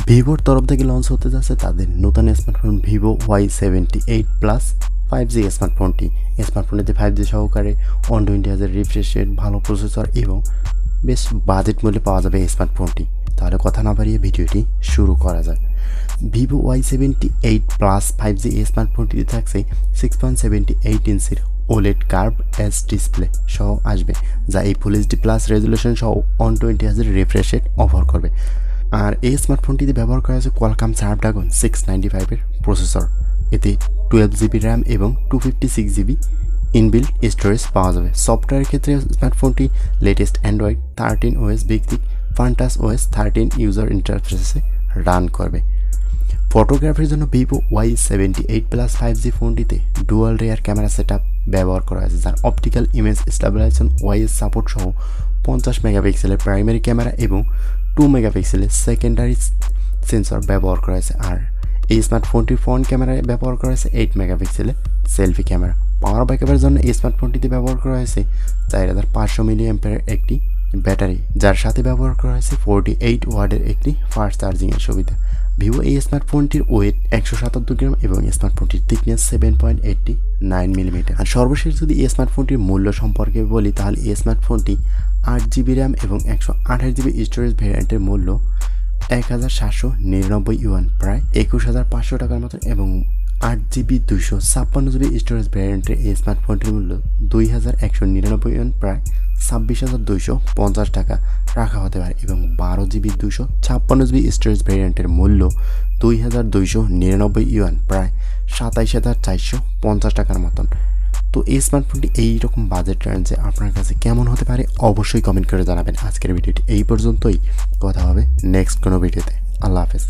ভিভোর তরফ থেকে লঞ্চ হতে যাচ্ছে তাদের নতুন smartphone Vivo Y78 plus 5G স্মার্টফোনটি। স্মার্টফোনেতে 5G সহকারে 120Hz রিফ্রেশ রেট, ভালো প্রসেসর এবং বেশ বাজেট মূল্যে পাওয়া যাবে এই স্মার্টফোনটি। তাহলে কথা না বাড়িয়ে ভিডিওটি শুরু করা যাক। ভিভো Y78 প্লাস 5G স্মার্টফোনটিতে থাকছে 6.78 ইঞ্চির OLED কার্ভ এজ ডিসপ্লে সহ আসবে, যা এই ফুল এইচডি প্লাস রেজুলেশন সহ 120Hz রিফ্রেশ রেট অফার করবে। আর এই স্মার্টফোনটিতে ব্যবহার করা হয়েছে কোয়ালকম স্ন্যাপড্রাগন 695-এর প্রসেসর। এতে 12GB র্যাম এবং 256GB ইনবিল্ট স্টোরেজ পাওয়া যাবে। সফটওয়্যারের ক্ষেত্রে স্মার্টফোনটি লেটেস্ট অ্যান্ড্রয়েড 13 OS ভিত্তিক ফান্টাস OS 13 ইউজার ইন্টারফেসে রান করবে। ফটোগ্রাফির জন্য ভিভো Y78 প্লাস 5G ফোনটিতে ডুয়াল রেয়ার ক্যামেরা সেটআপ ব্যবহার করা হয়েছে, যার অপটিক্যাল ইমেজ স্টেবিলাইজেশন ওয়াইএস সাপোর্ট সহ 50 মেগাপিক্সেলের প্রাইমারি ক্যামেরা এবং 2 মেগাপিক্সেলের সেকেন্ডারি সেন্সর ব্যবহার করা হয়েছে। আর এই স্মার্টফোনটির ফ্রন্ট ক্যামেরায় ব্যবহার করা হয়েছে 8 মেগাপিক্সেলের সেলফি ক্যামেরা। পাওয়ার ব্যাকআপের জন্য এই স্মার্টফোনটিতে ব্যবহার করা হয়েছে 4500 মিলিঅ্যাম্পিয়ারের একটি ব্যাটারি, যার সাথে ব্যবহার করা হয়েছে 48 ওয়াটের একটি ফাস্ট চার্জিংয়ের সুবিধা। ভিভো এই স্মার্টফোনটির ওয়েট 177 গ্রাম এবং স্মার্টফোনটির থিকনেস 7.89 মিলিমিটার। আর সর্বশেষ যদি এই স্মার্টফোনটির মূল্য সম্পর্কে বলি, তাহলে এই স্মার্টফোনটি 8GB র্যাম এবং 128GB স্টোরেজ ভ্যারিয়েন্টের মূল্য 1799 ইউয়ান, প্রায় 21500 টাকার মতো, এবং 8GB 256GB স্টোরেজ ভ্যারিয়েন্টের এই স্মার্টফোনটির মূল্য 2199 ইউয়ান, প্রায় 26,250 টাকা রাখা হতে পারে, এবং 12GB 256GB স্টোরেজ ভ্যারিয়েন্টের মূল্য 2299 ইউয়ান, প্রায় 27,450 টাকার মতন। তো এই স্মার্টফোনটি এইরকম বাজেট রেঞ্জে আপনার কাছে কেমন হতে পারে অবশ্যই কমেন্ট করে জানাবেন। আজকের ভিডিওটি এই পর্যন্তই, কথা হবে নেক্সট কোনো ভিডিওতে। আল্লাহ হাফেজ।